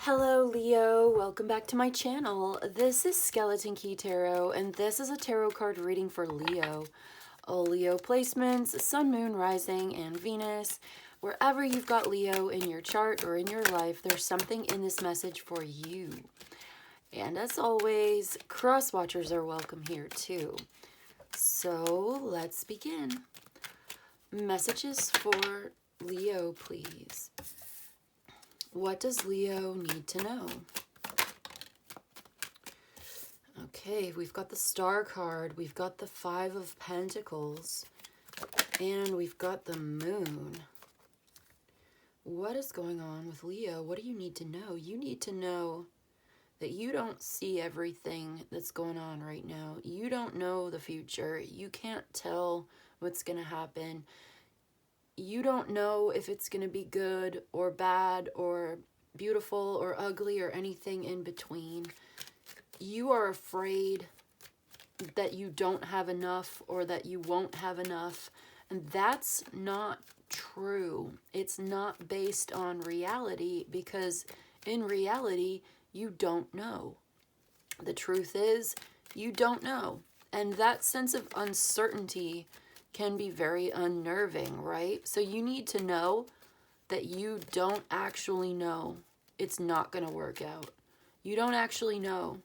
Hello Leo, welcome back to my channel. This is Skeleton Key Tarot and this is a tarot card reading for Leo. All Leo placements, Sun, Moon, Rising, and Venus. Wherever you've got Leo in your chart or in your life, there's something in this message for you. And as always, cross watchers are welcome here too. So let's begin. Messages for Leo, please. What does Leo need to know? Okay, we've got the Star card, we've got the Five of Pentacles, and we've got the Moon. What is going on with Leo? What do you need to know? You need to know that you don't see everything that's going on right now. You don't know the future. You can't tell what's going to happen. You don't know if it's going to be good or bad or beautiful or ugly or anything in between. You are afraid that you don't have enough or that you won't have enough. And that's not true. It's not based on reality because in reality, you don't know. The truth is, you don't know. And that sense of uncertainty can be very unnerving, right? So you need to know that you don't actually know it's not going to work out. You don't actually know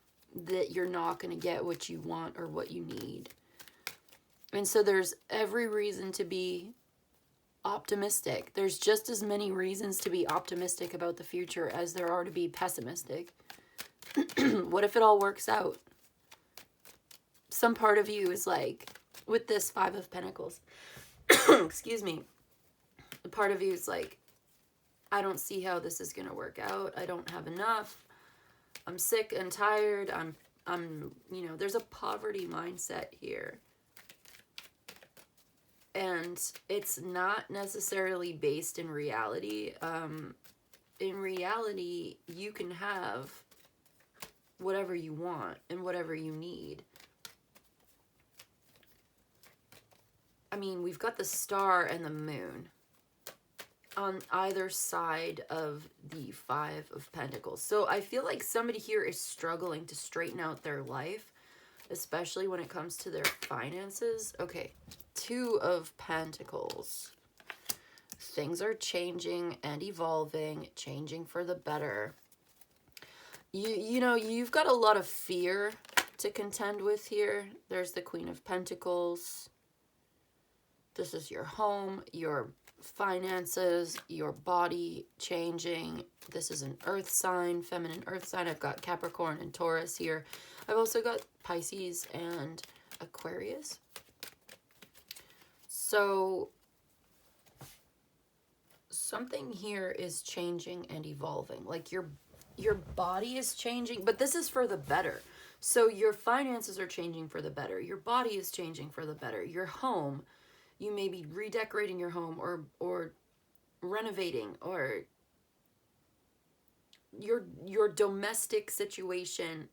that you're not going to get what you want or what you need. And so there's every reason to be optimistic. There's just as many reasons to be optimistic about the future as there are to be pessimistic. What if it all works out? Some part of you is like, with this Five of Pentacles, excuse me, the part of you is like, I don't see how this is going to work out. I don't have enough. I'm sick and tired. There's a poverty mindset here. And it's not necessarily based in reality. In reality, you can have whatever you want and whatever you need. I mean, we've got the Star and the Moon on either side of the Five of Pentacles. So I feel like somebody here is struggling to straighten out their life, especially when it comes to their finances. Okay, Two of Pentacles. Things are changing and evolving, changing for the better. You've got a lot of fear to contend with here. There's the Queen of Pentacles. This is your home, your finances, your body changing. This is an earth sign, feminine earth sign. I've got Capricorn and Taurus here. I've also got Pisces and Aquarius. So something here is changing and evolving. Like your body is changing, but this is for the better. So your finances are changing for the better. Your body is changing for the better. Your home, you may be redecorating your home or renovating, or your domestic situation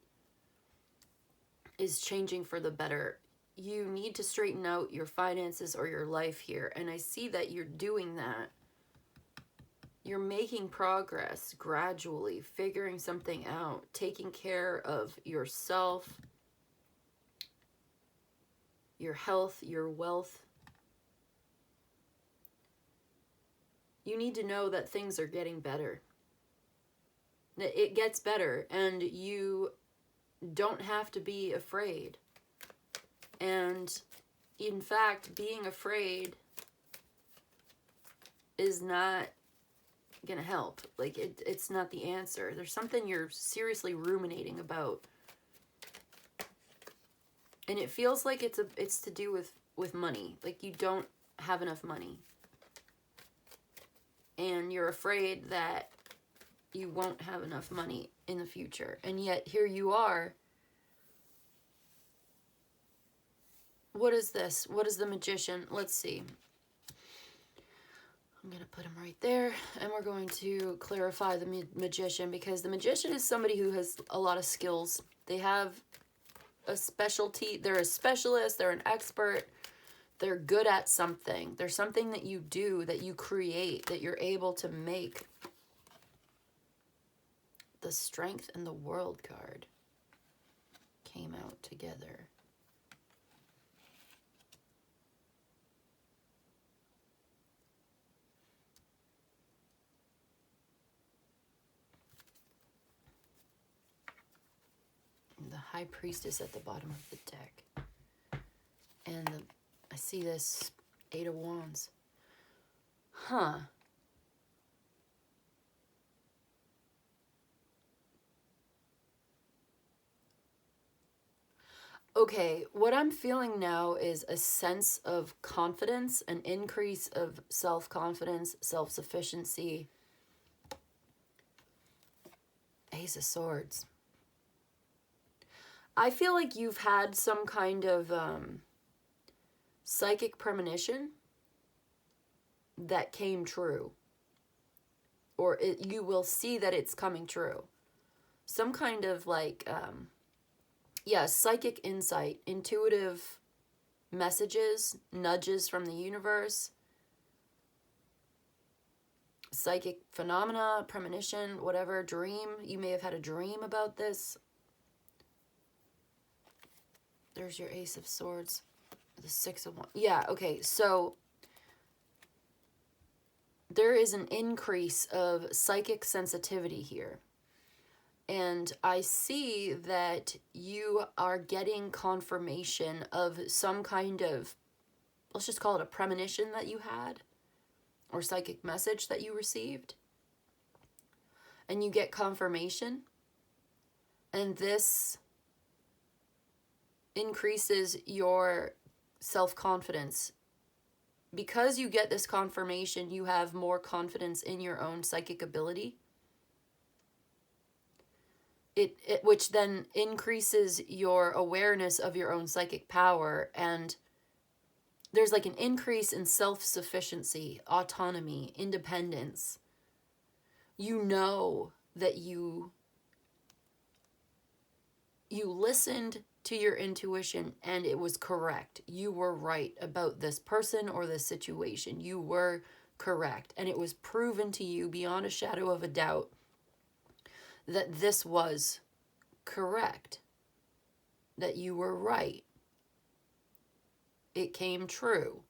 is changing for the better. You need to straighten out your finances or your life here. And I see that you're doing that. You're making progress gradually, figuring something out, taking care of yourself, your health, your wealth. You need to know that things are getting better. It gets better, and you don't have to be afraid. And in fact, being afraid is not going to help. Like, it's not the answer. There's something you're seriously ruminating about. And it feels like it's to do with money. Like, you don't have enough money. And you're afraid that you won't have enough money in the future. And yet, here you are. What is this? What is the Magician? Let's see. I'm going to put him right there. And we're going to clarify the Magician, because the Magician is somebody who has a lot of skills. They have a specialty. They're a specialist. They're an expert. They're good at something. There's something that you do, that you create, that you're able to make. the Strength and the World card came out together. The High Priestess at the bottom of the deck. And I see this Eight of Wands. Huh. Okay, what I'm feeling now is a sense of confidence, an increase of self-confidence, self-sufficiency. Ace of Swords. I feel like you've had some kind of psychic premonition that came true. Or you will see that it's coming true. Some kind of like, psychic insight, intuitive messages, nudges from the universe, psychic phenomena, premonition, whatever, dream. You may have had a dream about this. There's your Ace of Swords, the Six of Wands. Yeah, okay, so there is an increase of psychic sensitivity here. And I see that you are getting confirmation of some kind of, let's just call it a premonition that you had, or psychic message that you received. And you get confirmation. And this increases your self-confidence. Because you get this confirmation, you have more confidence in your own psychic ability. Which then increases your awareness of your own psychic power, and there's like an increase in self-sufficiency, autonomy, independence. You know that you listened to your intuition and it was correct. You were right about this person or this situation. You were correct, and it was proven to you beyond a shadow of a doubt that this was correct, that you were right. It came true.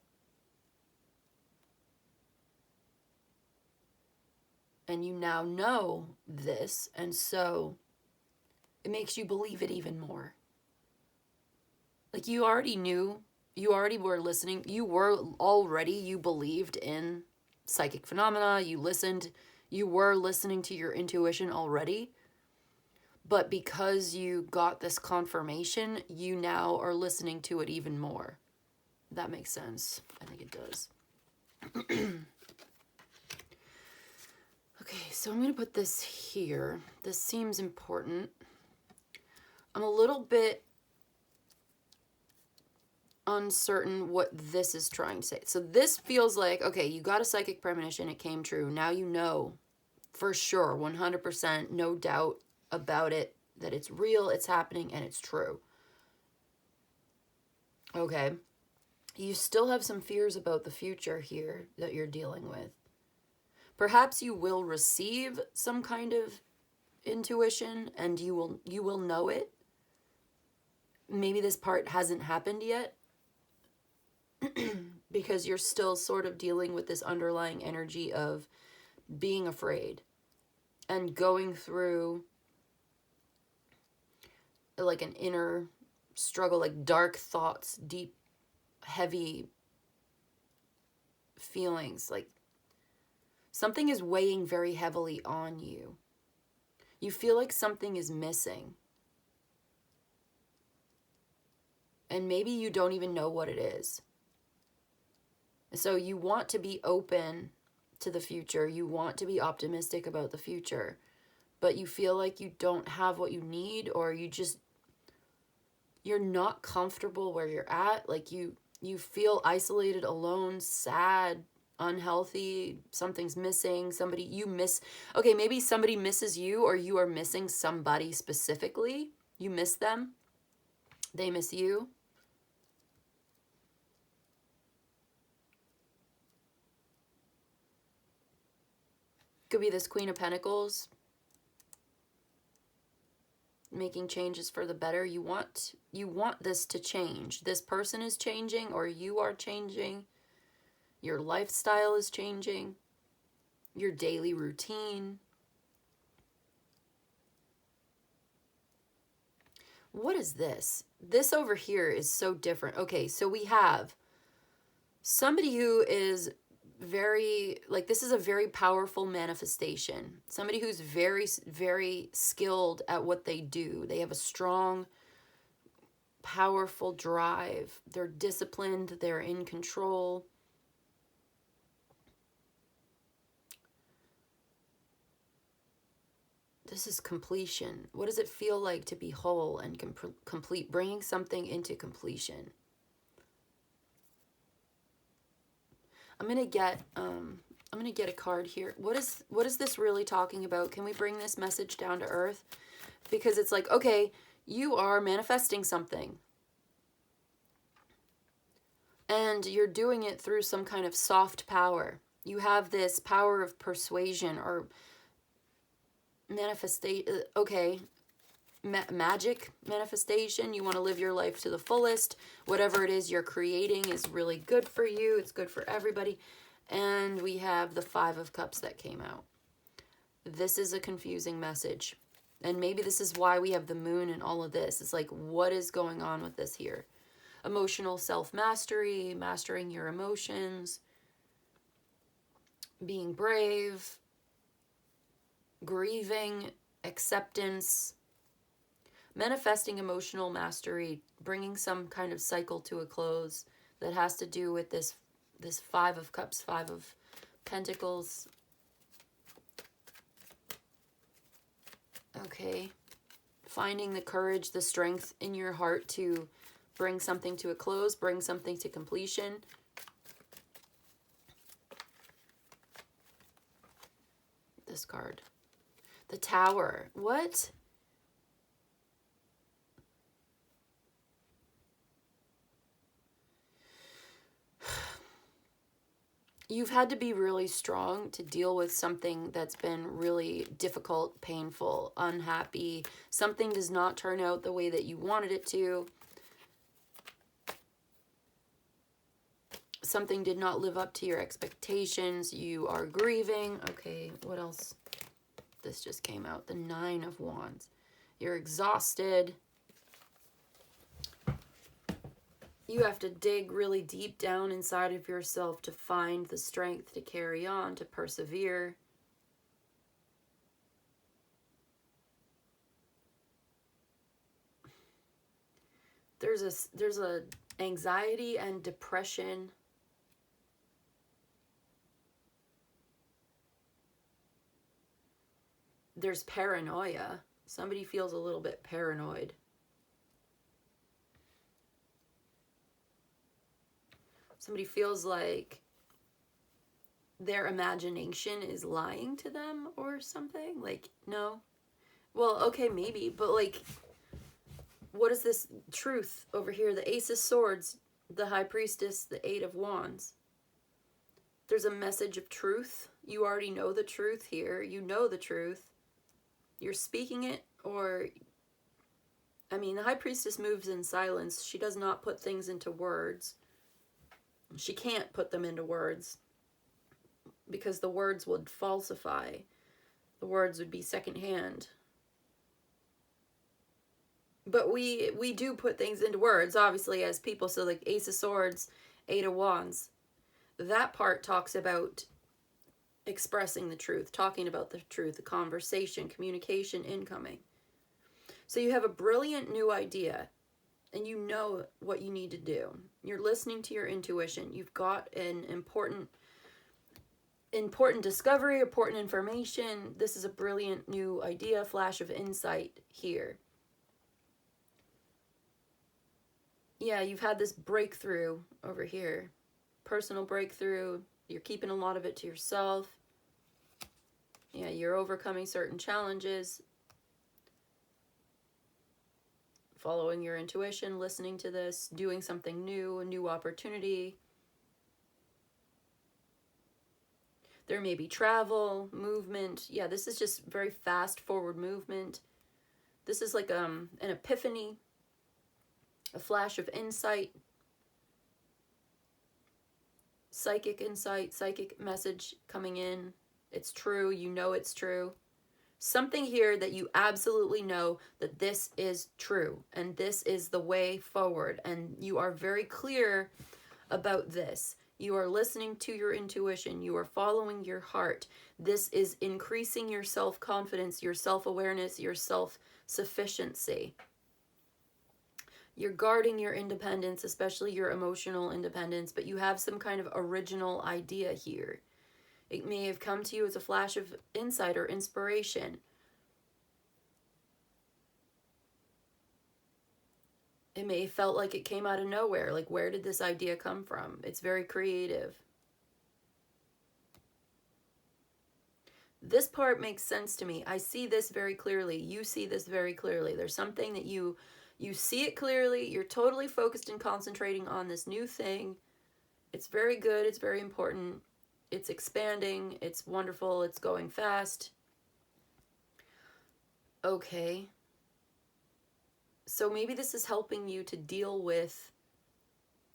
And you now know this, and so it makes you believe it even more. Like you already knew, you already were listening, you believed in psychic phenomena, you were listening to your intuition already. But because you got this confirmation, you now are listening to it even more. That makes sense. I think it does. Okay, so I'm going to put this here. This seems important. I'm a little bit uncertain what this is trying to say. So this feels like, okay, you got a psychic premonition, it came true. Now you know for sure, 100%, no doubt about it, that it's real, it's happening, and it's true. Okay. You still have some fears about the future here that you're dealing with. Perhaps you will receive some kind of intuition and you will know it. Maybe this part hasn't happened yet because you're still sort of dealing with this underlying energy of being afraid and going through like an inner struggle, like dark thoughts, deep, heavy feelings, like something is weighing very heavily on you. You feel like something is missing. And maybe you don't even know what it is. So you want to be open to the future. You want to be optimistic about the future. But you feel like you don't have what you need, or you're not comfortable where you're at. Like you feel isolated, alone, sad, unhealthy, something's missing, okay, maybe somebody misses you, or you are missing somebody specifically. You miss them. They miss you. Could be this Queen of Pentacles. making changes for the better. You want this to change. This person is changing, or you are changing. Your lifestyle is changing. Your daily routine. What is this? This over here is so different. Okay, so we have somebody who is very, like, this is a very powerful manifestation. Somebody who's very, very skilled at what they do. They have a strong, powerful drive. They're disciplined. They're in control. This is completion. What does it feel like to be whole and complete? Bringing something into completion. I'm gonna get a card here. What is this really talking about? Can we bring this message down to earth? Because it's like, okay, you are manifesting something. And you're doing it through some kind of soft power. You have this power of persuasion or magic manifestation. You want to live your life to the fullest. Whatever it is you're creating is really good for you. It's good for everybody. And we have the 5 of Cups that came out. This is a confusing message. And maybe this is why we have the moon and all of this. It's like, what is going on with this here? Emotional self-mastery, mastering your emotions, being brave, grieving, acceptance, manifesting emotional mastery, bringing some kind of cycle to a close that has to do with this 5 of Cups, 5 of Pentacles. Okay. Finding the courage, the strength in your heart to bring something to a close, bring something to completion. This card. The Tower. What? You've had to be really strong to deal with something that's been really difficult, painful, unhappy. Something does not turn out the way that you wanted it to. Something did not live up to your expectations. You are grieving. Okay, what else? This just came out. The 9 of Wands. You're exhausted. You have to dig really deep down inside of yourself to find the strength to carry on, to persevere. There's a anxiety and depression. There's paranoia. Somebody feels a little bit paranoid. Somebody feels like their imagination is lying to them or something. Like, no. Well, okay, maybe. But, like, what is this truth over here? The Ace of Swords, the High Priestess, the 8 of Wands. There's a message of truth. You already know the truth here. You know the truth. You're speaking it, or... I mean, the High Priestess moves in silence. She does not put things into words. She can't put them into words because the words would falsify. The words would be secondhand. But we do put things into words, obviously, as people. So, like, Ace of Swords, 8 of Wands. That part talks about expressing the truth, talking about the truth, the conversation, communication, incoming. So you have a brilliant new idea, and you know what you need to do. You're listening to your intuition. You've got an important discovery, important information. This is a brilliant new idea, flash of insight here. Yeah, you've had this breakthrough over here. Personal breakthrough. You're keeping a lot of it to yourself. Yeah, you're overcoming certain challenges. Following your intuition, listening to this, doing something new, a new opportunity. There may be travel, movement. Yeah, this is just very fast forward movement. This is like an epiphany, a flash of insight, psychic message coming in. It's true. You know it's true. Something here that you absolutely know that this is true and this is the way forward, and you are very clear about this. You are listening to your intuition. You are following your heart. This is increasing your self-confidence, your self-awareness, your self-sufficiency. You're guarding your independence, especially your emotional independence, but you have some kind of original idea here. It may have come to you as a flash of insight or inspiration. It may have felt like it came out of nowhere. Like, where did this idea come from? It's very creative. This part makes sense to me. I see this very clearly. You see this very clearly. There's something that you see it clearly. You're totally focused and concentrating on this new thing. It's very good. It's very important. It's expanding. It's wonderful. It's going fast. Okay. So maybe this is helping you to deal with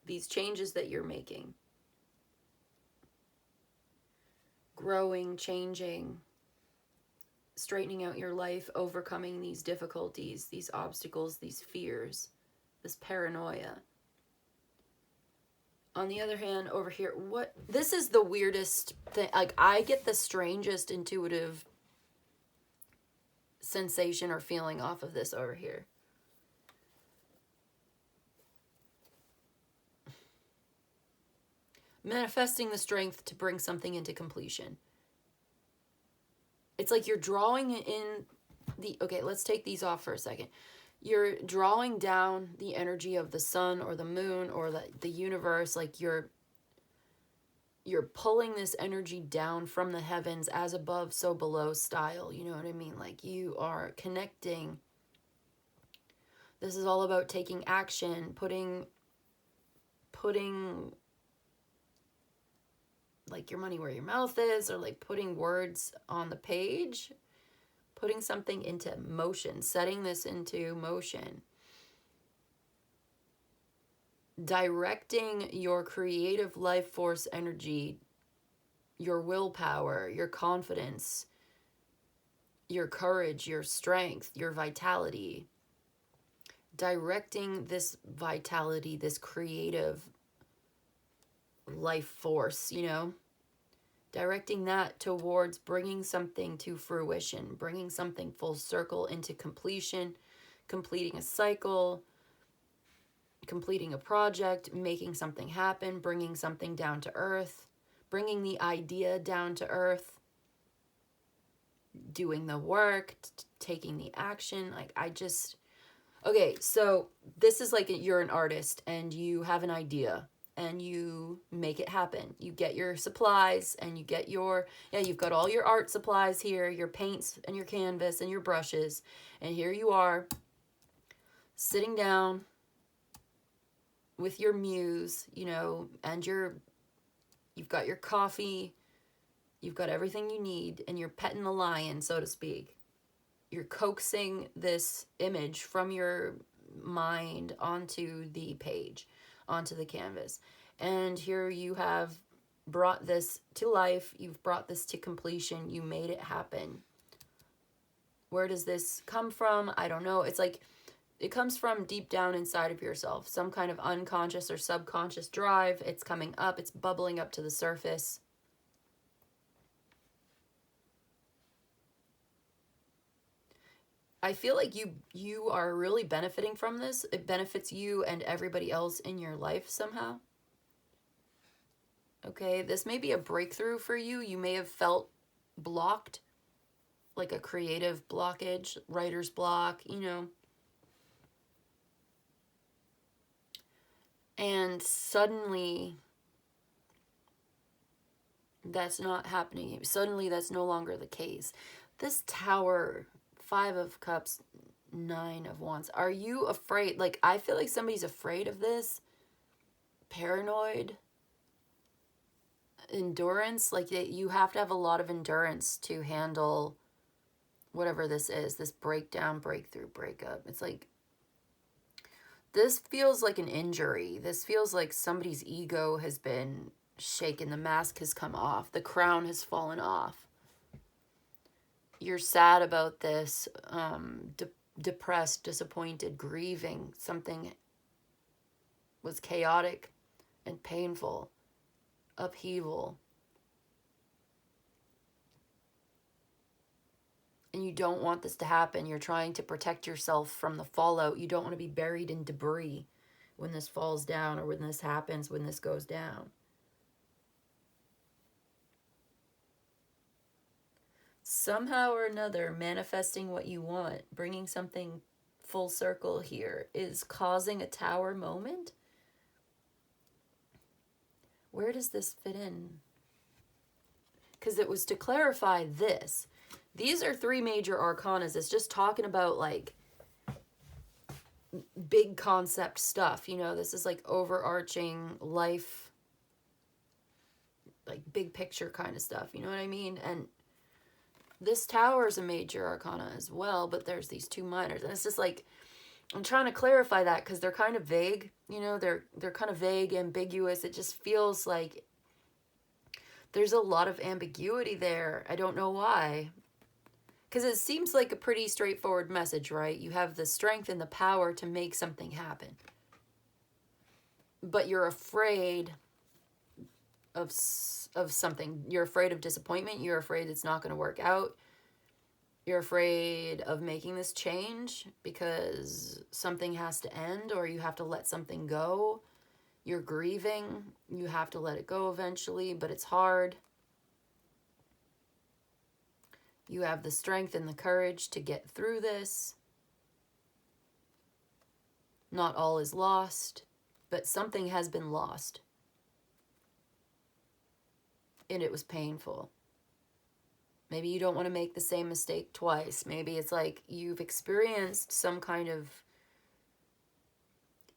these changes that you're making. Growing, changing, straightening out your life, overcoming these difficulties, these obstacles, these fears, this paranoia. On the other hand, over here, this is the weirdest thing. Like, I get the strangest intuitive sensation or feeling off of this over here. Manifesting the strength to bring something into completion. It's like you're drawing in the... Okay, let's take these off for a second. You're drawing down the energy of the sun or the moon or the universe. Like you're pulling this energy down from the heavens, as above, so below style. You know what I mean? Like, you are connecting. This is all about taking action, putting like your money where your mouth is, or like putting words on the page, putting something into motion, setting this into motion. Directing your creative life force energy, your willpower, your confidence, your courage, your strength, your vitality. Directing this vitality, this creative life force, you know, directing that towards bringing something to fruition, bringing something full circle into completion, completing a cycle, completing a project, making something happen, bringing something down to earth, bringing the idea down to earth, doing the work, taking the action. Like, okay, so this is like you're an artist and you have an idea and you make it happen. You get your supplies and you get you've got all your art supplies here, your paints and your canvas and your brushes. And here you are sitting down with your muse, you know, and you've got your coffee, you've got everything you need, and you're petting the lion, so to speak. You're coaxing this image from your mind onto the page, onto the canvas. And here you have brought this to life. You've brought this to completion. You made it happen. Where does this come from? I don't know. It's like it comes from deep down inside of yourself, some kind of unconscious or subconscious drive. It's coming up. It's bubbling up to the surface. I feel like you are really benefiting from this. It benefits you and everybody else in your life somehow. Okay, this may be a breakthrough for you. You may have felt blocked, like a creative blockage, writer's block, you know. And suddenly that's not happening. Suddenly that's no longer the case. This Tower, 5 of Cups, 9 of Wands. Are you afraid? Like, I feel like somebody's afraid of this. Paranoid. Endurance. Like, you have to have a lot of endurance to handle whatever this is, this breakdown, breakthrough, breakup. It's like, this feels like an injury. This feels like somebody's ego has been shaken. The mask has come off. The crown has fallen off. You're sad about this, depressed, disappointed, grieving. Something was chaotic and painful. Upheaval. And you don't want this to happen. You're trying to protect yourself from the fallout. You don't want to be buried in debris when this falls down, or when this happens, when this goes down. Somehow or another, manifesting what you want, bringing something full circle here, is causing a tower moment. Where does this fit in? Because it was to clarify this. These are 3 major arcanas. It's just talking about like big concept stuff. You know, this is like overarching life, like big picture kind of stuff. You know what I mean? And this tower is a major arcana as well, but there's these 2 minors. And it's just like, I'm trying to clarify that because they're kind of vague. You know, they're kind of vague, ambiguous. It just feels like there's a lot of ambiguity there. I don't know why. Because it seems like a pretty straightforward message, right? You have the strength and the power to make something happen. But you're afraid of something. You're afraid of disappointment. You're afraid it's not going to work out. You're afraid of making this change because something has to end, or you have to let something go. You're grieving. You have to let it go eventually, but it's hard. You have the strength and the courage to get through this. Not all is lost, but something has been lost. And it was painful. Maybe you don't want to make the same mistake twice. Maybe it's like you've experienced some kind of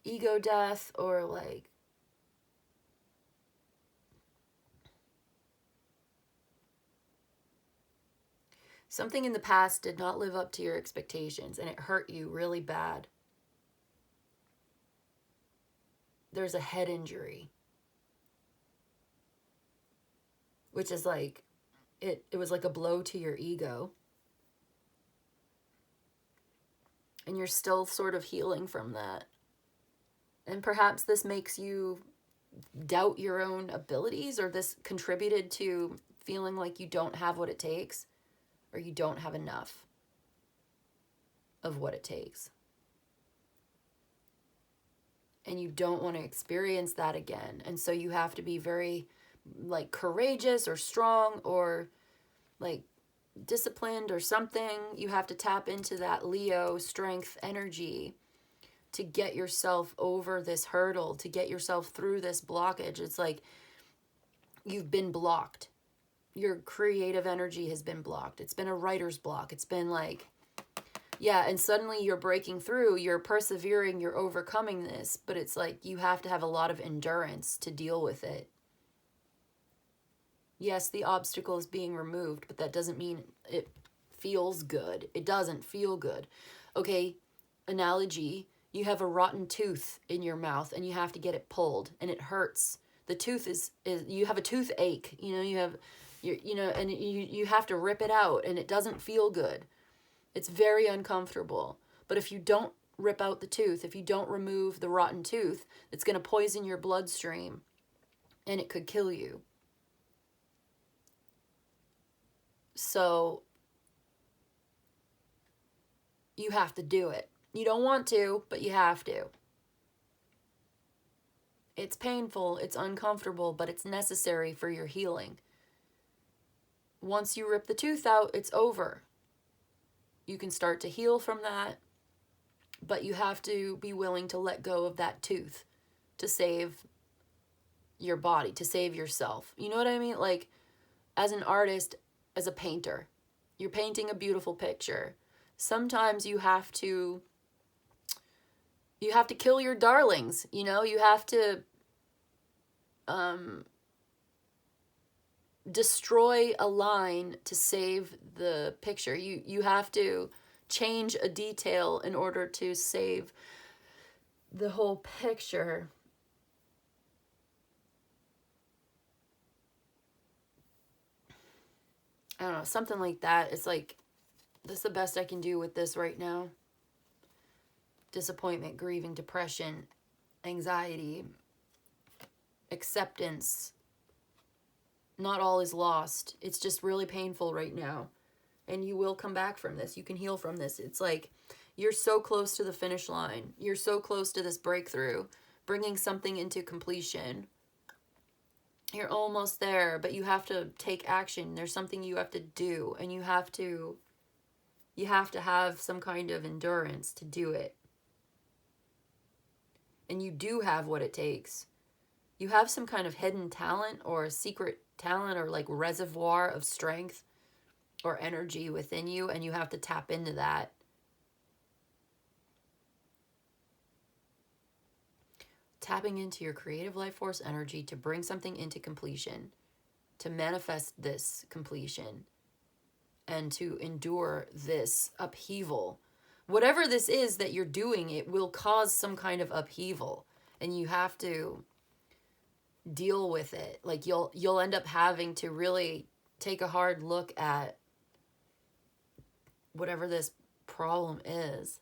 ego death, or like something in the past did not live up to your expectations and it hurt you really bad. There's a head injury, which is like, it was like a blow to your ego. And you're still sort of healing from that. And perhaps this makes you doubt your own abilities, or this contributed to feeling like you don't have what it takes, or you don't have enough of what it takes. And you don't want to experience that again. And so you have to be very like courageous or strong or like disciplined or something. You have to tap into that Leo strength energy to get yourself over this hurdle, to get yourself through this blockage. It's like you've been blocked. Your creative energy has been blocked. It's been a writer's block. It's been like, yeah, and suddenly you're breaking through, you're persevering, you're overcoming this, but it's like you have to have a lot of endurance to deal with it. Yes, the obstacle is being removed, but that doesn't mean it feels good. It doesn't feel good. Okay, analogy, you have a rotten tooth in your mouth and you have to get it pulled and it hurts. The tooth is you have a toothache, you know, and you have to rip it out and it doesn't feel good. It's very uncomfortable. But if you don't rip out the tooth, if you don't remove the rotten tooth, it's going to poison your bloodstream and it could kill you. So you have to do it. You don't want to, but you have to. It's painful, it's uncomfortable, but it's necessary for your healing. Once you rip the tooth out, it's over. You can start to heal from that, but you have to be willing to let go of that tooth to save your body, to save yourself. You know what I mean? Like, as an artist, as a painter, you're painting a beautiful picture. Sometimes you have to kill your darlings, you know? You have to destroy a line to save the picture. You have to change a detail in order to save the whole picture. I don't know, something like that. It's like, that's the best I can do with this right now. Disappointment, grieving, depression, anxiety, acceptance. Not all is lost. It's just really painful right now. And you will come back from this. You can heal from this. It's like you're so close to the finish line. You're so close to this breakthrough, bringing something into completion. You're almost there, but you have to take action. There's something you have to do, and you have to have some kind of endurance to do it. And you do have what it takes. You have some kind of hidden talent or secret talent or like reservoir of strength or energy within you, and you have to tap into that. Tapping into your creative life force energy to bring something into completion, to manifest this completion, and to endure this upheaval. Whatever this is that you're doing, it will cause some kind of upheaval, and you have to deal with it. Like you'll end up having to really take a hard look at whatever this problem is.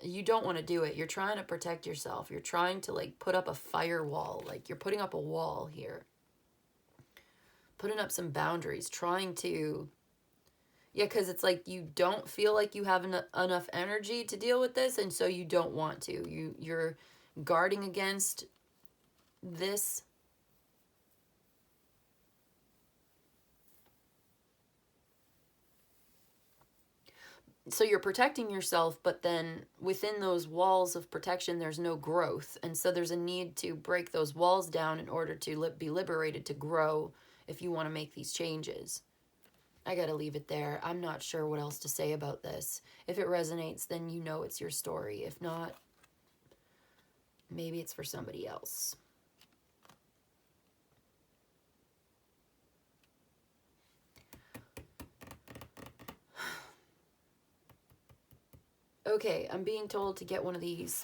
You don't want to do it. You're trying to protect yourself. You're trying to like put up a firewall. Like you're putting up a wall here. Putting up some boundaries, trying to, yeah, because it's like you don't feel like you have enough energy to deal with this, and so you don't want to. You're guarding against this. So you're protecting yourself, but then within those walls of protection, there's no growth. And so there's a need to break those walls down in order to be liberated, to grow if you want to make these changes. I got to leave it there. I'm not sure what else to say about this. If it resonates, then you know it's your story. If not, maybe it's for somebody else. Okay, I'm being told to get one of these.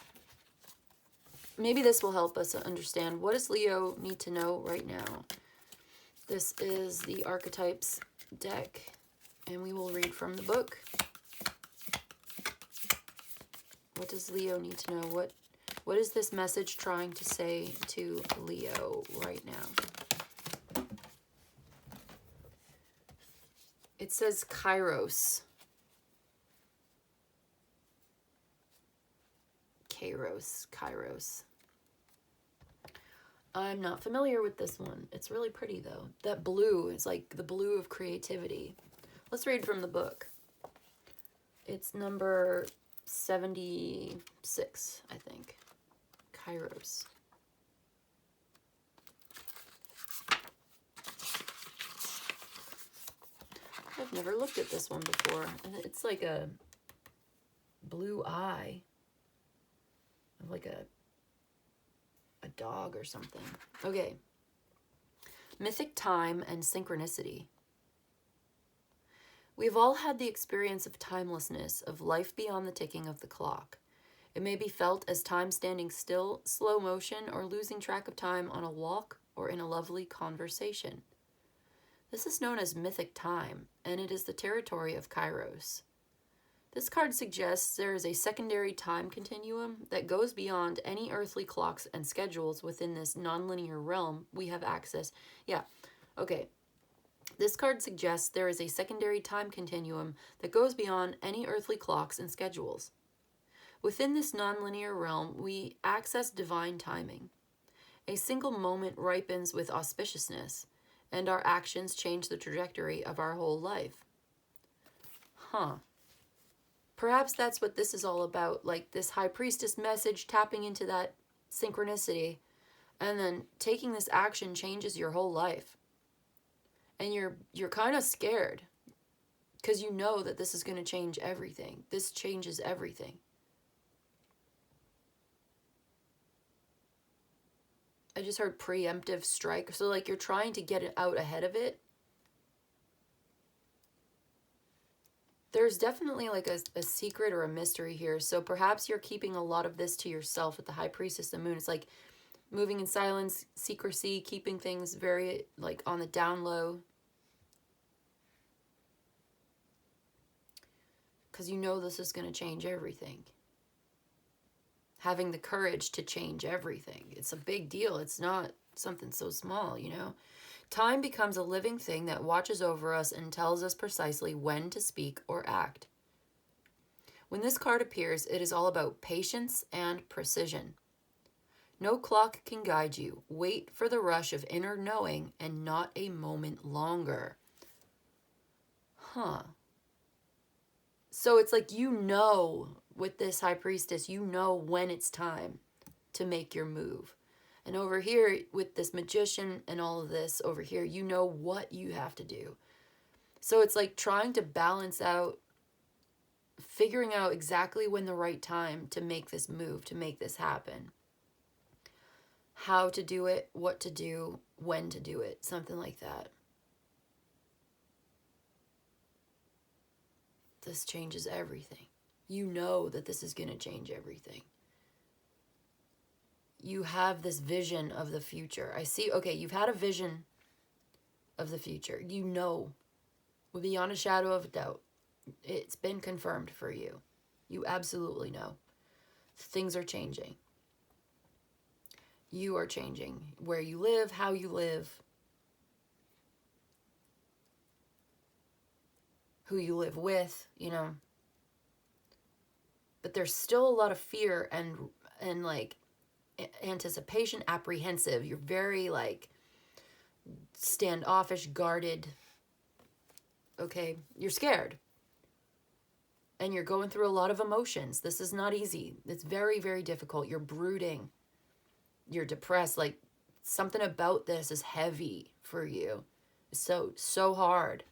Maybe this will help us understand, what does Leo need to know right now? This is the Archetypes deck, and we will read from the book. What does Leo need to know? What is this message trying to say to Leo right now? It says Kairos. Kairos. I'm not familiar with this one. It's really pretty though. That blue is like the blue of creativity. Let's read from the book. It's number 76, I think. Kairos. I've never looked at this one before. It's like a blue eye of like a dog or something. Okay. Mythic time and synchronicity. We've all had the experience of timelessness, of life beyond the ticking of the clock. It may be felt as time standing still, slow motion, or losing track of time on a walk or in a lovely conversation. This is known as mythic time, and it is the territory of Kairos. This card suggests there is a secondary time continuum that goes beyond any earthly clocks and schedules within this nonlinear realm we have access. Yeah, okay. This card suggests there is a secondary time continuum that goes beyond any earthly clocks and schedules. Within this nonlinear realm, we access divine timing. A single moment ripens with auspiciousness, and our actions change the trajectory of our whole life. Huh. Perhaps that's what this is all about, like this high priestess message, tapping into that synchronicity, and then taking this action changes your whole life. And you're kind of scared because you know that this is going to change everything. This changes everything. I just heard preemptive strike. So like you're trying to get it out ahead of it there's definitely like a secret or a mystery here. So perhaps you're keeping a lot of this to yourself with the High Priestess and Moon. It's like moving in silence, secrecy, keeping things very like on the down low. Because you know this is going to change everything. Having the courage to change everything. It's a big deal. It's not something so small, you know. Time becomes a living thing that watches over us and tells us precisely when to speak or act. When this card appears, it is all about patience and precision. No clock can guide you. Wait for the rush of inner knowing and not a moment longer. Huh. So it's like, you know, with this High Priestess, you know when it's time to make your move. And over here with this Magician and all of this over here, you know what you have to do. So it's like trying to balance out, figuring out exactly when the right time to make this move, to make this happen. How to do it, what to do, when to do it, something like that. This changes everything. You know that this is going to change everything. You have this vision of the future. I see, okay, you've had a vision of the future. You know, beyond a shadow of a doubt, it's been confirmed for you. You absolutely know. Things are changing. You are changing. Where you live, how you live, who you live with, you know. But there's still a lot of fear and like anticipation, apprehensive. You're very like standoffish, guarded. Okay, you're scared. And you're going through a lot of emotions. This is not easy. It's very, very difficult. You're brooding. You're depressed. Like something about this is heavy for you. It's so hard.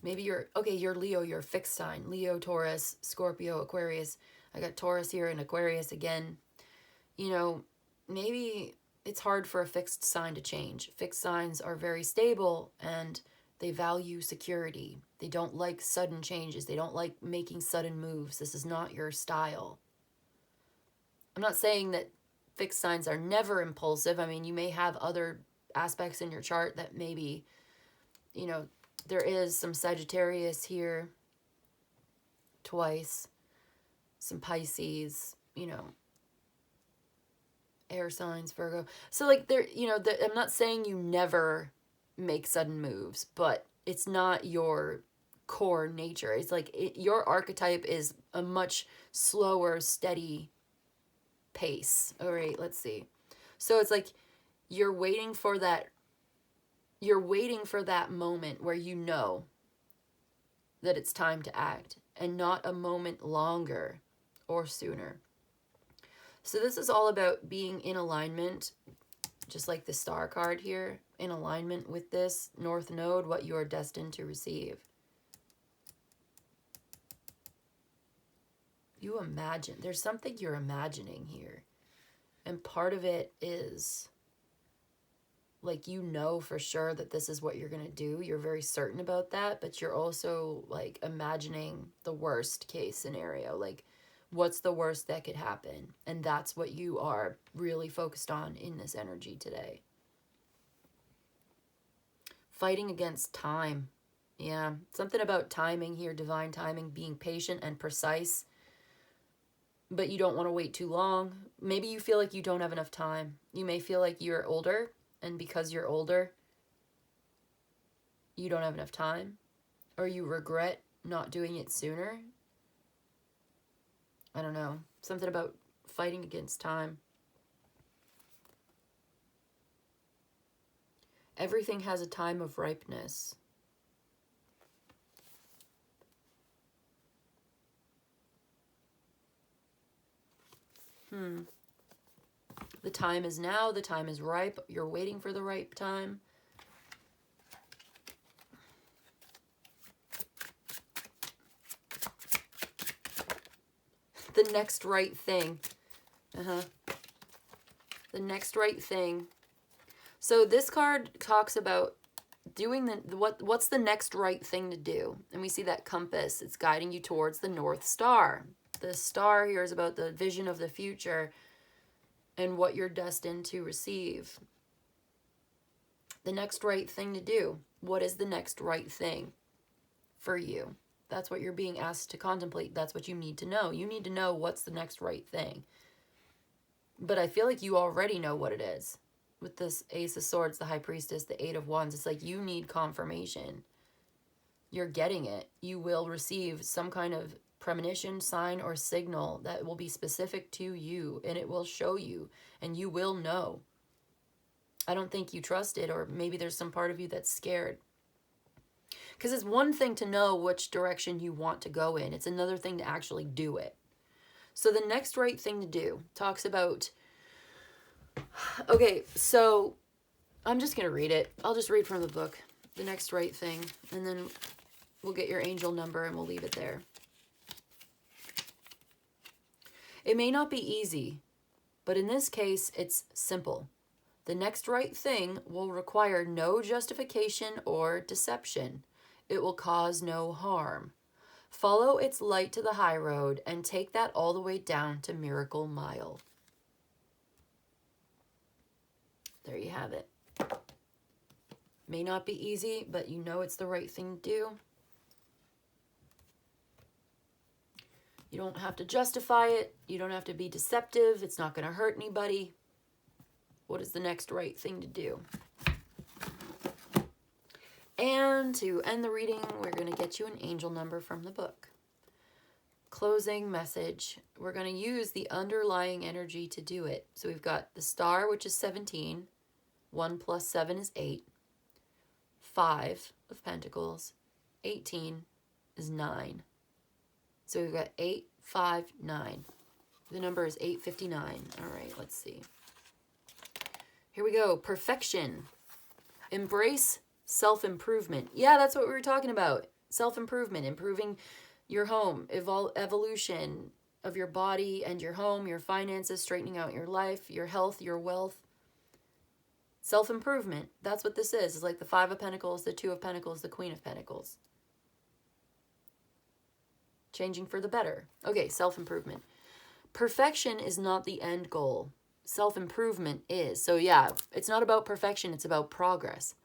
Maybe you're Leo, you're a fixed sign. Leo, Taurus, Scorpio, Aquarius. I got Taurus here and Aquarius again. You know, maybe it's hard for a fixed sign to change. Fixed signs are very stable and they value security. They don't like sudden changes. They don't like making sudden moves. This is not your style. I'm not saying that fixed signs are never impulsive. I mean, you may have other aspects in your chart that maybe, you know, there is some Sagittarius here twice, some Pisces, you know, air signs, Virgo. So like there, you know, I'm not saying you never make sudden moves, but it's not your core nature. It's like your archetype is a much slower, steady pace. All right, let's see. So it's like you're waiting for that moment where you know that it's time to act and not a moment longer or sooner. So this is all about being in alignment, just like the star card here, in alignment with this North Node, what you are destined to receive. You imagine, there's something you're imagining here. And part of it is like, you know for sure that this is what you're going to do. You're very certain about that, but you're also like imagining the worst case scenario. Like, what's the worst that could happen? And that's what you are really focused on in this energy today. Fighting against time. Yeah, something about timing here, divine timing, being patient and precise. But you don't want to wait too long. Maybe you feel like you don't have enough time. You may feel like you're older, and because you're older, you don't have enough time. Or you regret not doing it sooner. I don't know. Something about fighting against time. Everything has a time of ripeness. The time is now. The time is ripe. You're waiting for the right time. The next right thing. The next right thing. So this card talks about doing what's the next right thing to do? And we see that compass. It's guiding you towards the North Star. The star here is about the vision of the future and what you're destined to receive. The next right thing to do. What is the next right thing for you? That's what you're being asked to contemplate. That's what you need to know. You need to know what's the next right thing. But I feel like you already know what it is. With this Ace of Swords, the High Priestess, the Eight of Wands, it's like you need confirmation. You're getting it. You will receive some kind of premonition, sign, or signal that will be specific to you, and it will show you, and you will know. I don't think you trust it, or maybe there's some part of you that's scared. Because it's one thing to know which direction you want to go in. It's another thing to actually do it. So the next right thing to do talks about... Okay, so I'm just going to read it. I'll just read from the book, the next right thing, and then we'll get your angel number and we'll leave it there. It may not be easy, but in this case, it's simple. The next right thing will require no justification or deception. It will cause no harm. Follow its light to the high road and take that all the way down to Miracle Mile. There you have it. May not be easy, but you know it's the right thing to do. You don't have to justify it. You don't have to be deceptive. It's not going to hurt anybody. What is the next right thing to do? And to end the reading, we're going to get you an angel number from the book. Closing message. We're going to use the underlying energy to do it. So we've got the star, which is 17. 1 plus 7 is 8. 5 of Pentacles. 18 is 9. So we've got 8, 5, 9. The number is 859. All right, let's see. Here we go. Perfection. Embrace self-improvement. Yeah, that's what we were talking about. Self-improvement, improving your home, evolution of your body and your home, your finances, straightening out your life, your health, your wealth. Self-improvement. That's what this is. It's like the 5 of Pentacles, the 2 of Pentacles, the Queen of Pentacles. Changing for the better. Okay, self-improvement. Perfection is not the end goal. Self-improvement is. So yeah, it's not about perfection, it's about progress.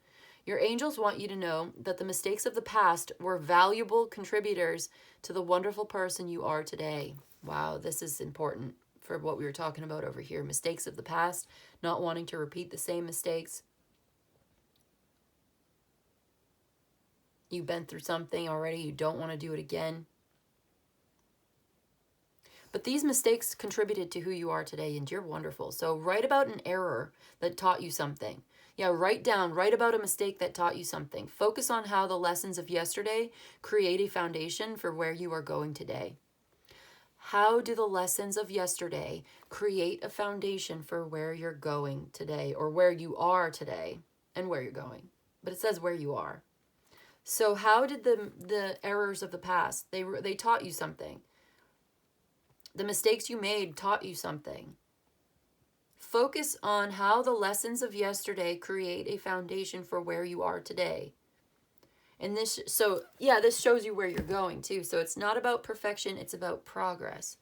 Your angels want you to know that the mistakes of the past were valuable contributors to the wonderful person you are today. Wow, this is important for what we were talking about over here. Mistakes of the past, not wanting to repeat the same mistakes. You've been through something already, you don't want to do it again. But these mistakes contributed to who you are today, and you're wonderful. So write about an error that taught you something. Yeah, write about a mistake that taught you something. Focus on how the lessons of yesterday create a foundation for where you are going today. How do the lessons of yesterday create a foundation for where you're going today, or where you are today and where you're going? But it says where you are. So how did the errors of the past, they taught you something. The mistakes you made taught you something. Focus on how the lessons of yesterday create a foundation for where you are today. And this shows you where you're going too. So it's not about perfection, it's about progress.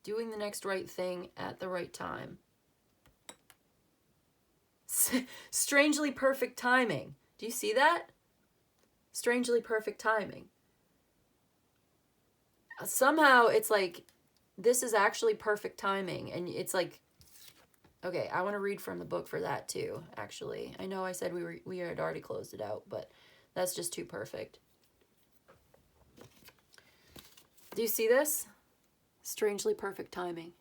Doing the next right thing at the right time. Strangely perfect timing. Do you see that? Strangely perfect timing. Somehow it's like, this is actually perfect timing. And it's like, okay, I want to read from the book for that too, actually. I know I said we had already closed it out, but that's just too perfect. Do you see this? Strangely perfect timing.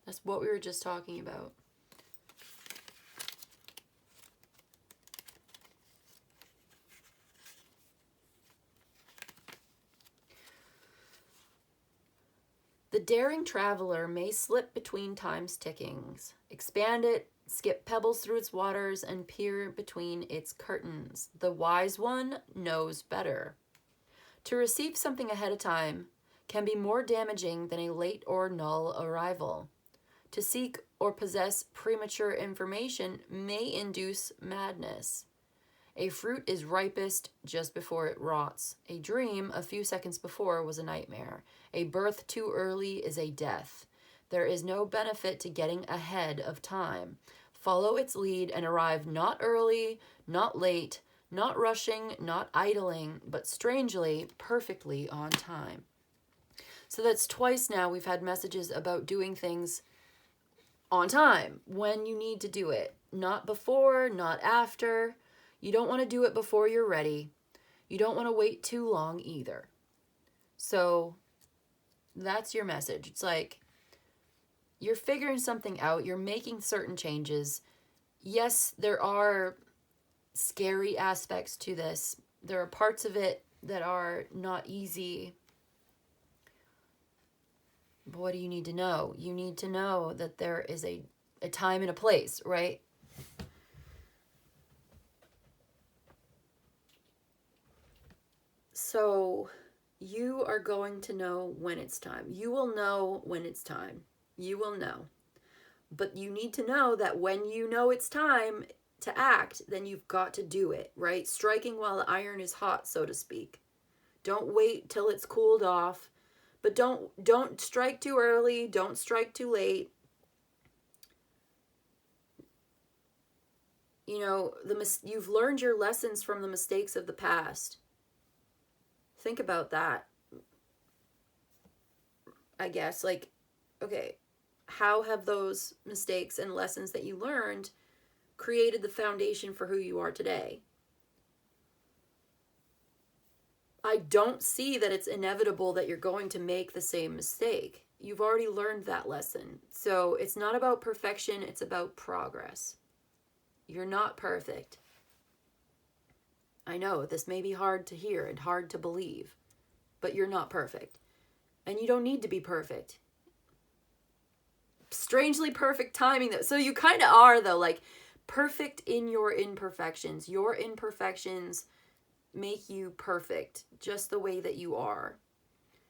That's what we were just talking about. The daring traveler may slip between time's tickings, expand it, skip pebbles through its waters, and peer between its curtains. The wise one knows better. To receive something ahead of time can be more damaging than a late or null arrival. To seek or possess premature information may induce madness. A fruit is ripest just before it rots. A dream a few seconds before was a nightmare. A birth too early is a death. There is no benefit to getting ahead of time. Follow its lead and arrive not early, not late, not rushing, not idling, but strangely, perfectly on time. So that's twice now we've had messages about doing things on time, when you need to do it. Not before, not after. You don't want to do it before you're ready. You don't want to wait too long either. So that's your message. It's like you're figuring something out. You're making certain changes. Yes, there are scary aspects to this. There are parts of it that are not easy. But what do you need to know? You need to know that there is a time and a place, right? So you are going to know when it's time. You will know when it's time. You will know. But you need to know that when you know it's time to act, then you've got to do it, right? Striking while the iron is hot, so to speak. Don't wait till it's cooled off. But don't strike too early. Don't strike too late. You know, you've learned your lessons from the mistakes of the past. Think about that. I guess, like, okay, how have those mistakes and lessons that you learned created the foundation for who you are today? I don't see that it's inevitable that you're going to make the same mistake. You've already learned that lesson. So it's not about perfection, it's about progress. You're not perfect. I know this may be hard to hear and hard to believe, but you're not perfect. And you don't need to be perfect. Strangely perfect timing though. So you kind of are though, like perfect in your imperfections. Your imperfections make you perfect just the way that you are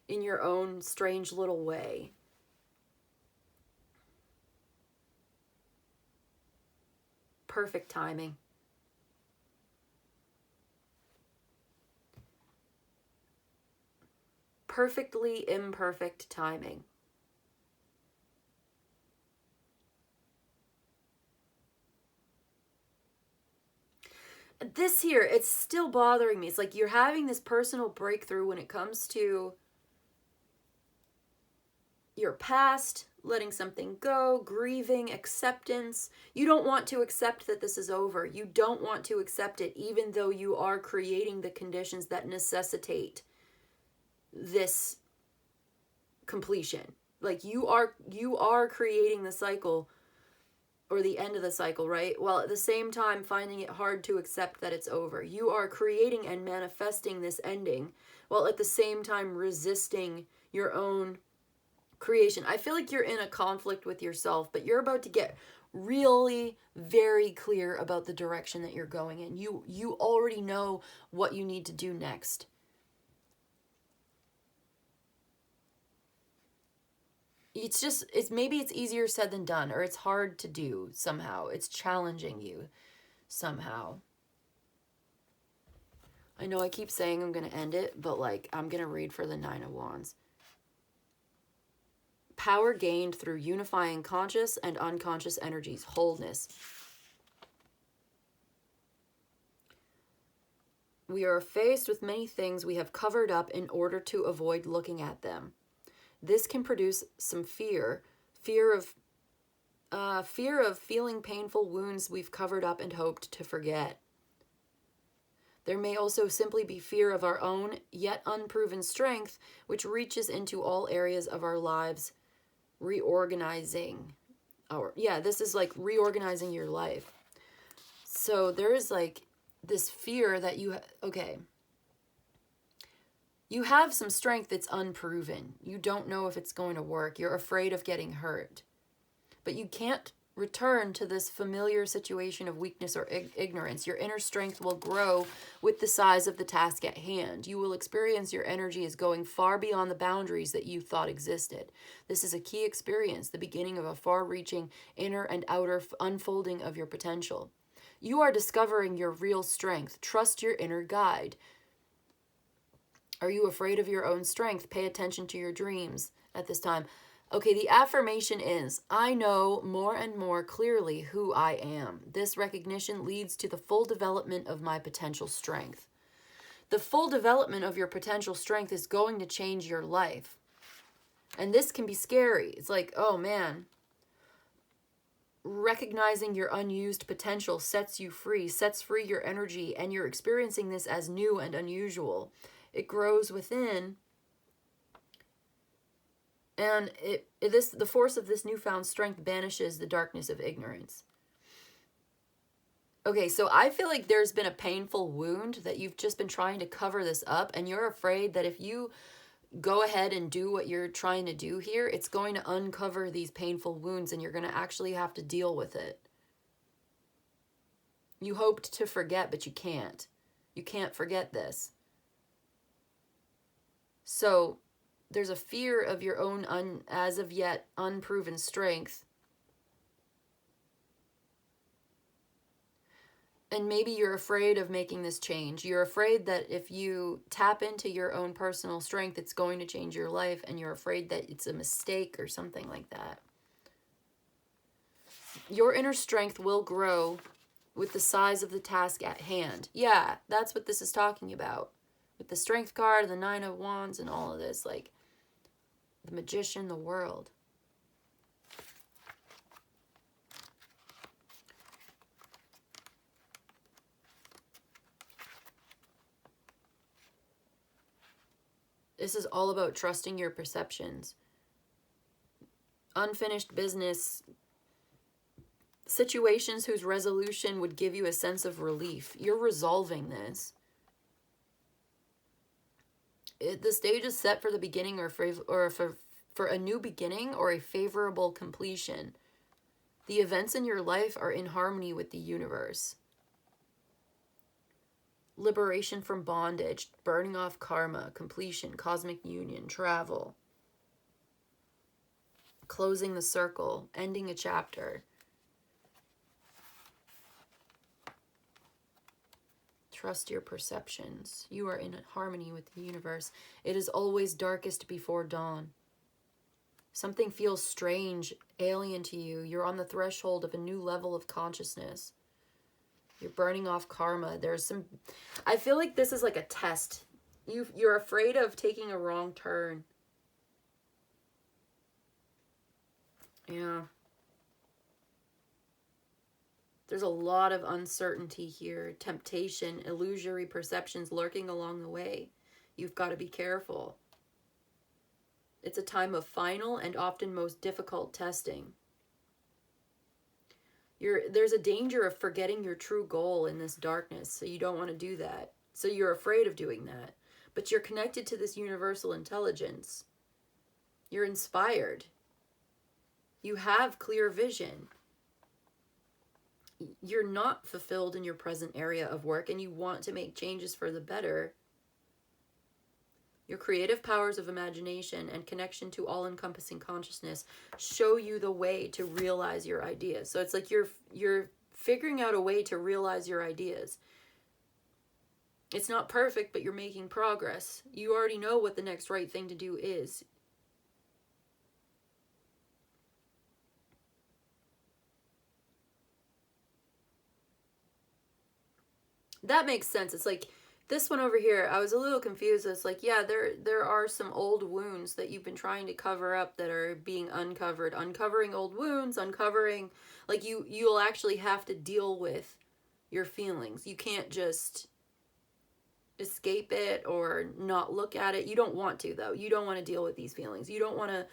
in your own strange little way. Perfect timing. Perfectly imperfect timing. This here, it's still bothering me. It's like you're having this personal breakthrough when it comes to your past, letting something go, grieving, acceptance. You don't want to accept that this is over. You don't want to accept it, even though you are creating the conditions that necessitate this completion. Like you are creating the cycle or the end of the cycle, right? While at the same time finding it hard to accept that it's over. You are creating and manifesting this ending while at the same time resisting your own creation. I feel like you're in a conflict with yourself, but you're about to get really very clear about the direction that you're going in. You already know what you need to do next. Maybe it's easier said than done, or it's hard to do somehow. It's challenging you somehow. I know I keep saying I'm going to end it, but like I'm going to read for the Nine of Wands. Power gained through unifying conscious and unconscious energies, wholeness. We are faced with many things we have covered up in order to avoid looking at them. This can produce some fear of feeling painful wounds we've covered up and hoped to forget. There may also simply be fear of our own, yet unproven strength, which reaches into all areas of our lives, reorganizing. This is like reorganizing your life. So there is like this fear that you have some strength that's unproven. You don't know if it's going to work. You're afraid of getting hurt. But you can't return to this familiar situation of weakness or ignorance. Your inner strength will grow with the size of the task at hand. You will experience your energy as going far beyond the boundaries that you thought existed. This is a key experience, the beginning of a far-reaching inner and outer unfolding of your potential. You are discovering your real strength. Trust your inner guide. Are you afraid of your own strength? Pay attention to your dreams at this time. Okay, the affirmation is, I know more and more clearly who I am. This recognition leads to the full development of my potential strength. The full development of your potential strength is going to change your life. And this can be scary. It's like, oh man, recognizing your unused potential sets you free, sets free your energy, and you're experiencing this as new and unusual. It grows within. And the force of this newfound strength banishes the darkness of ignorance. Okay, so I feel like there's been a painful wound that you've just been trying to cover this up, and you're afraid that if you go ahead and do what you're trying to do here, it's going to uncover these painful wounds, and you're going to actually have to deal with it. You hoped to forget, but you can't. You can't forget this. So there's a fear of your own as of yet unproven strength. And maybe you're afraid of making this change. You're afraid that if you tap into your own personal strength, it's going to change your life, and you're afraid that it's a mistake or something like that. Your inner strength will grow with the size of the task at hand. Yeah, that's what this is talking about. With the strength card, the 9 of Wands, and all of this, like the magician, the world. This is all about trusting your perceptions. Unfinished business, situations whose resolution would give you a sense of relief. You're resolving this. The stage is set for the beginning or for a new beginning or a favorable completion. The events in your life are in harmony with the universe. Liberation from bondage, burning off karma, completion, cosmic union, travel. Closing the circle, ending a chapter. Trust your perceptions. You are in harmony with the universe. It is always darkest before dawn. Something feels strange, alien to you. You're on the threshold of a new level of consciousness. You're burning off karma. I feel like this is like a test. You're afraid of taking a wrong turn. Yeah. There's a lot of uncertainty here, temptation, illusory perceptions lurking along the way. You've got to be careful. It's a time of final and often most difficult testing. There's a danger of forgetting your true goal in this darkness, so you don't want to do that. So you're afraid of doing that. But you're connected to this universal intelligence. You're inspired. You have clear vision. You're not fulfilled in your present area of work and you want to make changes for the better. Your creative powers of imagination and connection to all-encompassing consciousness show you the way to realize your ideas. So it's like you're figuring out a way to realize your ideas. It's not perfect, but you're making progress. You already know what the next right thing to do is. That makes sense. It's like this one over here, I was a little confused. It's like, yeah, there are some old wounds that you've been trying to cover up that are being uncovered. Uncovering old wounds, like you'll actually have to deal with your feelings. You can't just escape it or not look at it. You don't want to, though. You don't want to deal with these feelings. You don't want to.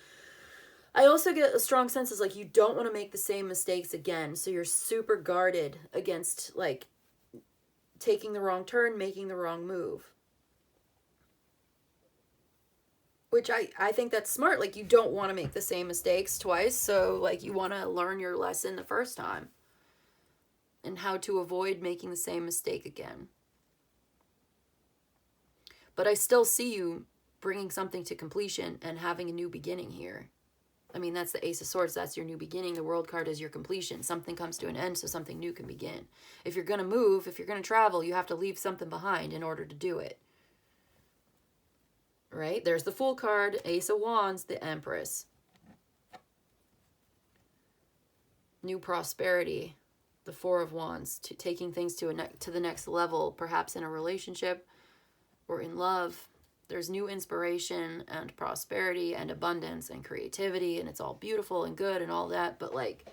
I also get a strong sense is like you don't want to make the same mistakes again. So you're super guarded against like taking the wrong turn, making the wrong move. which I think that's smart. Like, you don't want to make the same mistakes twice. So, like, you want to learn your lesson the first time and how to avoid making the same mistake again. But I still see you bringing something to completion and having a new beginning here. I mean, that's the Ace of Swords. That's your new beginning. The World card is your completion. Something comes to an end, so something new can begin. If you're going to move, if you're going to travel, you have to leave something behind in order to do it. Right? There's the Fool card, Ace of Wands, the Empress. New prosperity, the Four of Wands, taking things to the next level, perhaps in a relationship or in love. There's new inspiration and prosperity and abundance and creativity, and it's all beautiful and good and all that. But, like,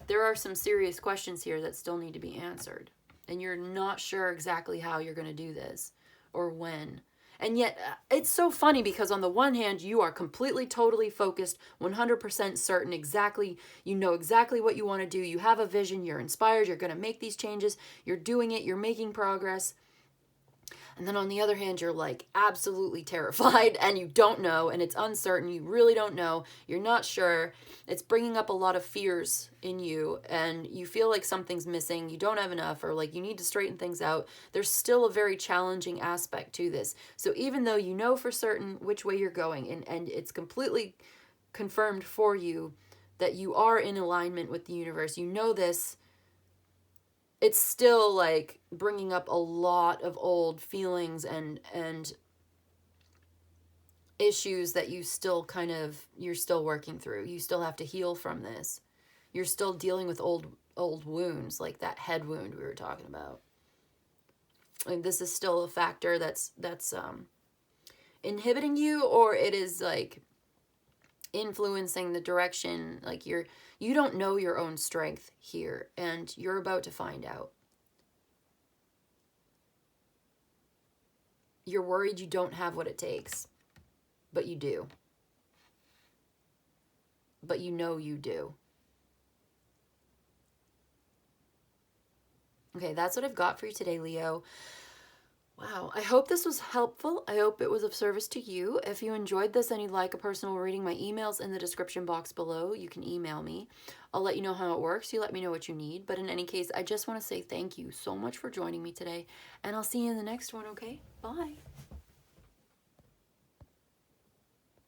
there are some serious questions here that still need to be answered. And you're not sure exactly how you're going to do this or when. And yet, it's so funny because on the one hand, you are completely, totally focused, 100% certain exactly, you know exactly what you want to do. You have a vision, you're inspired, you're going to make these changes, you're doing it, you're making progress. And then on the other hand, you're like absolutely terrified and you don't know and it's uncertain. You really don't know. You're not sure. It's bringing up a lot of fears in you and you feel like something's missing. You don't have enough or like you need to straighten things out. There's still a very challenging aspect to this. So even though you know for certain which way you're going and it's completely confirmed for you that you are in alignment with the universe, you know this, it's still like bringing up a lot of old feelings and issues that you still you're still working through. You still have to heal from this. You're still dealing with old wounds, like that head wound we were talking about. And this is still a factor that's inhibiting you, or it is like influencing the direction. Like you don't know your own strength here, and you're about to find out. You're worried you don't have what it takes, but you do. But you know you do. Okay, that's what I've got for you today, Leo. Wow, I hope this was helpful. I hope it was of service to you. If you enjoyed this and you'd like a personal reading, my email's in the description box below. You can email me. I'll let you know how it works. You let me know what you need. But in any case, I just want to say thank you so much for joining me today. And I'll see you in the next one, okay? Bye.